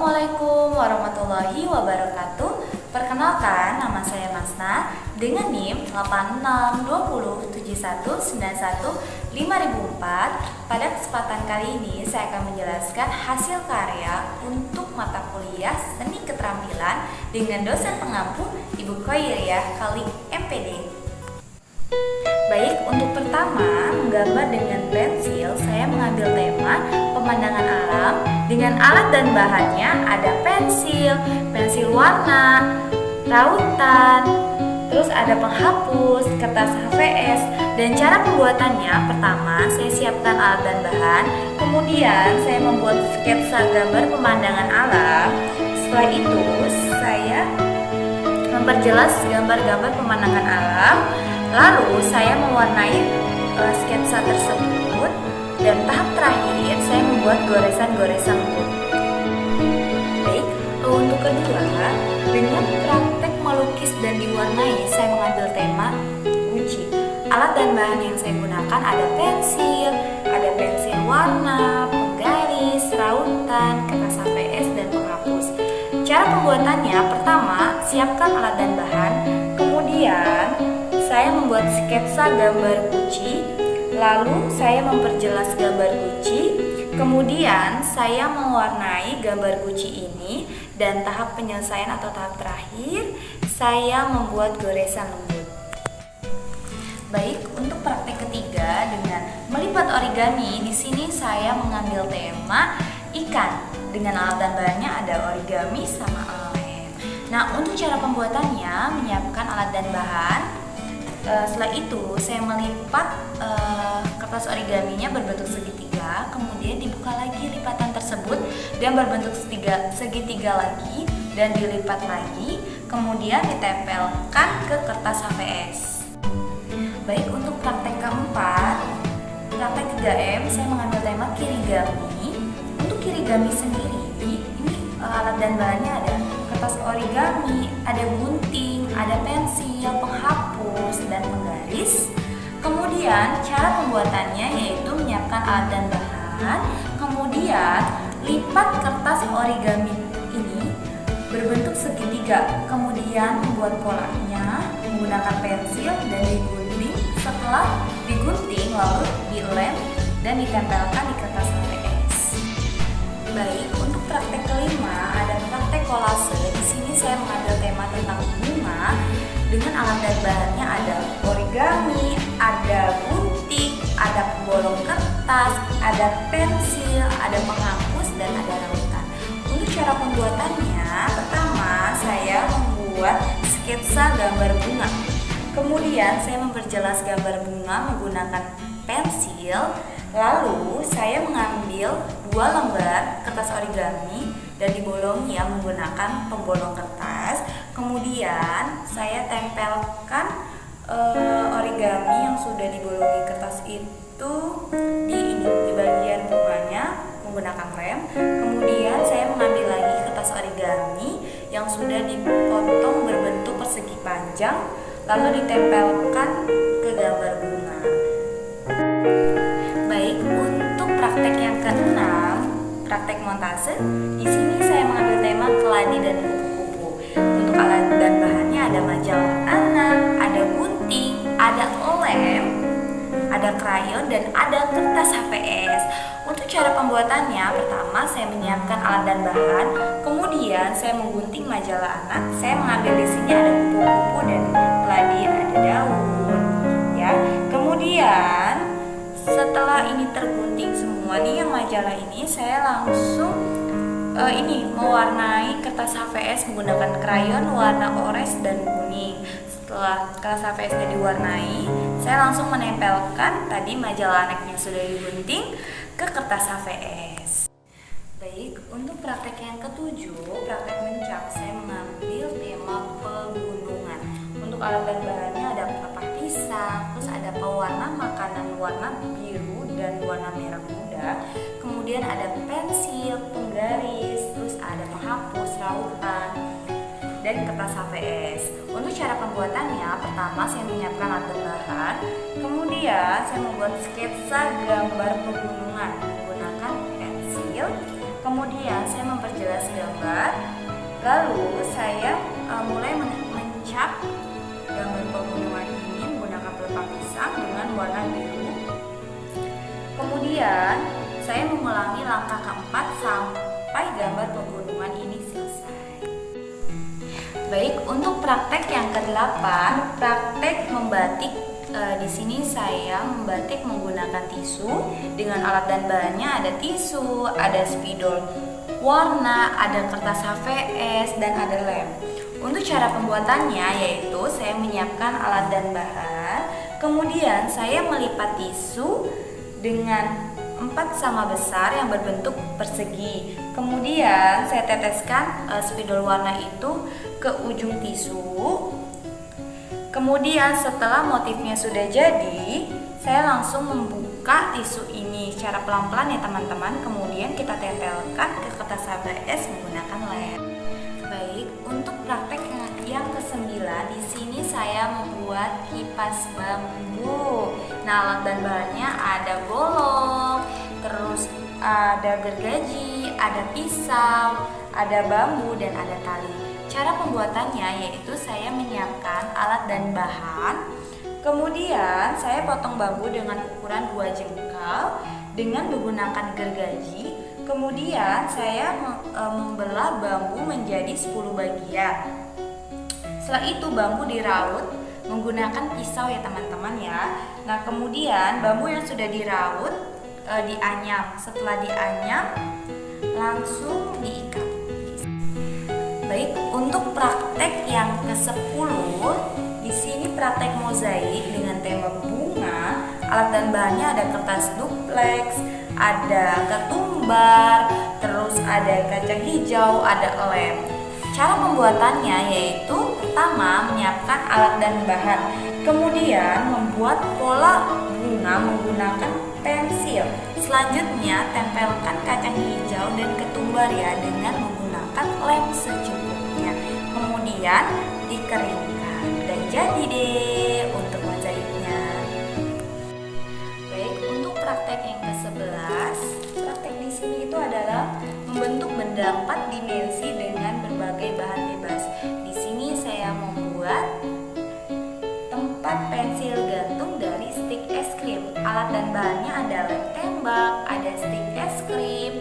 Assalamualaikum warahmatullahi wabarakatuh. Perkenalkan, nama saya Masna dengan NIM 862071915004. Pada kesempatan kali ini saya akan menjelaskan hasil karya untuk mata kuliah Seni Keterampilan dengan dosen pengampu Ibu Khoiriyah Khalid MPD. Baik, untuk pertama menggambar dengan pensil, saya mengambil tema pemandangan alam dengan alat dan bahannya ada pensil warna, rautan, terus ada penghapus, kertas HVS, dan cara pembuatannya pertama saya siapkan alat dan bahan, kemudian saya membuat sketsa gambar pemandangan alam. Setelah itu saya memperjelas gambar-gambar pemandangan alam. Lalu saya mewarnai sketsa tersebut, dan tahap terakhir saya membuat goresan-goresan lembut. Baik, untuk kedua, dengan praktek melukis dan diwarnai, saya mengambil tema uji. Alat dan bahan yang saya gunakan ada pensil warna, penggaris, rautan, kertas HVS, dan penghapus. Cara pembuatannya, pertama siapkan alat dan bahan, kemudian saya membuat sketsa gambar guci, lalu saya memperjelas gambar guci, kemudian saya mewarnai gambar guci ini, dan tahap penyelesaian atau tahap terakhir saya membuat goresan lembut. Baik, untuk praktek ketiga dengan melipat origami, di sini saya mengambil tema ikan dengan alat dan bahannya ada origami sama lem. Nah, untuk cara pembuatannya menyiapkan alat dan bahan. Setelah itu saya melipat kertas origaminya berbentuk segitiga, kemudian dibuka lagi lipatan tersebut dan berbentuk segitiga lagi dan dilipat lagi, kemudian ditempelkan ke kertas HVS. Baik, untuk praktek keempat, praktek 3M, saya mengambil tema kirigami. Untuk kirigami sendiri, ini alat dan bahannya ada kertas origami, ada gunting, ada pensil, penghapus, dan penggaris. Kemudian cara pembuatannya yaitu menyiapkan alat dan bahan, kemudian lipat kertas origami ini berbentuk segitiga, kemudian membuat polanya menggunakan pensil dan digunting. Setelah digunting lalu dilem dan ditempelkan di kertas HVS. Baik, untuk praktek kelima ada praktek kolase. Di sini saya mengambil tema tentang bunga dengan alat dan bahannya ada origami, ada gunting, ada pembolong kertas, ada pensil, ada penghapus, dan ada rautan. Untuk cara pembuatannya, pertama saya membuat sketsa gambar bunga. Kemudian saya memperjelas gambar bunga menggunakan pensil. Lalu saya mengambil 2 lembar kertas origami dan dibolongi menggunakan pembolong kertas. Kemudian saya tempelkan origami yang sudah dibolongi kertas itu di bagian bunganya menggunakan lem. Kemudian saya mengambil lagi kertas origami yang sudah dipotong berbentuk persegi panjang, lalu ditempelkan ke gambar bunga. Baik, untuk praktek yang keenam, praktek montase, di sini saya mengambil tema keladi dan kupu-kupu. Untuk alat dan bahannya ada majalah anak, ada gunting, ada lem, ada krayon, dan ada kertas HVS. Untuk cara pembuatannya, pertama saya menyiapkan alat dan bahan, kemudian saya menggunting majalah anak. Saya mengambil di sini ada kupu-kupu dan keladi, ada daun, ya. Kemudian setelah ini tergunting semua nih yang majalah ini, saya langsung mewarnai kertas HVS menggunakan krayon warna oranye dan kuning. Setelah kertas HVS-nya diwarnai, saya langsung menempelkan tadi majalah anak yang sudah digunting ke kertas HVS. Baik, untuk praktek yang ketujuh, praktek mencak, saya mengambil tema pegunungan. Untuk alat dan bahannya ada pelepah pisang, terus ada pewarna makanan warna biru dan warna merah muda, kemudian ada pensil, penggaris, terus ada penghapus, rautan, dan kertas HVS. Untuk cara pembuatannya, pertama saya menyiapkan alat dan bahan, kemudian saya membuat sketsa gambar pegunungan menggunakan pensil, kemudian saya memperjelas gambar Lalu saya mulai mencap gambar pegunungan ini menggunakan pelepah pisang dengan warna biru. Kemudian saya mengulangi langkah keempat sampai gambar pegunungan ini selesai. Baik, untuk praktek yang ke-8, praktek membatik. Di sini saya membatik menggunakan tisu dengan alat dan bahannya ada tisu, ada spidol warna, ada kertas HVS, dan ada lem. Untuk cara pembuatannya yaitu saya menyiapkan alat dan bahan, kemudian saya melipat tisu dengan 4 sama besar yang berbentuk persegi. Kemudian saya teteskan spidol warna itu ke ujung tisu. Kemudian setelah motifnya sudah jadi, saya langsung membuka tisu ini secara pelan-pelan ya teman-teman. Kemudian kita tempelkan ke kertas HVS menggunakan lem. Baik, untuk praktek yang ke-9, di sini saya membuat kipas bambu. Nah, alat dan bahannya ada golok, terus ada gergaji, ada pisau, ada bambu, dan ada tali. Cara pembuatannya yaitu saya menyiapkan alat dan bahan, kemudian saya potong bambu dengan ukuran 2 jengkal dengan menggunakan gergaji. Kemudian saya membelah bambu menjadi 10 bagian. Setelah itu bambu diraut menggunakan pisau ya teman-teman ya. Nah, kemudian bambu yang sudah diraut dianyam. Setelah dianyam langsung diikat. Baik, untuk praktek yang ke-10, di sini praktek mozaik dengan tema bunga. Alat dan bahannya ada kertas duplex, ada ketumbar, terus ada kacang hijau, ada lem. Cara pembuatannya yaitu pertama menyiapkan alat dan bahan, kemudian membuat pola bunga menggunakan pensil. Selanjutnya tempelkan kacang hijau dan ketumbar ya dengan menggunakan lem secukupnya. Kemudian dikeringkan dan jadi deh untuk mozaiknya. Baik, untuk praktek yang ke-11, praktek di sini itu adalah membentuk benda 4 dimensi dengan berbagai bahan bebas. Di sini saya membuat tempat pensil gantung dari stik es krim. Alat dan bahannya ada lem tembak, ada stik es krim,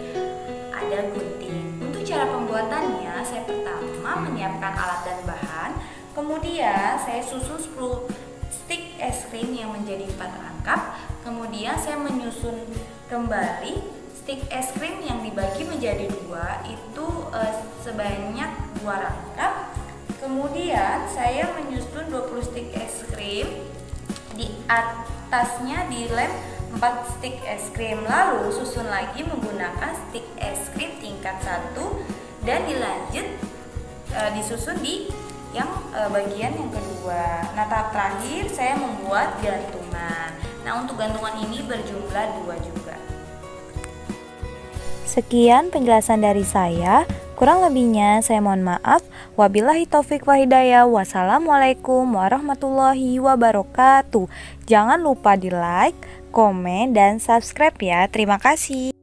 ada gunting. Untuk cara pembuatannya, saya pertama menyiapkan alat dan bahan, kemudian saya susun 10 stik es krim yang menjadi 4 rangkap. Kemudian saya menyusun kembali stik es krim yang dibagi menjadi 2 itu sebanyak 2 rangkap. Kemudian saya menyusun 20 stik es krim, di atasnya dilem 4 stik es krim. Lalu susun lagi menggunakan stik es krim tingkat 1 dan dilanjut disusun di yang bagian yang kedua. Nah, tahap terakhir saya membuat gantungan. Nah, untuk gantungan ini berjumlah 2 juga. Sekian penjelasan dari saya. Kurang lebihnya saya mohon maaf. Wabillahi taufik wa hidayah. Wassalamualaikum warahmatullahi wabarakatuh. Jangan lupa di like, komen, dan subscribe ya. Terima kasih.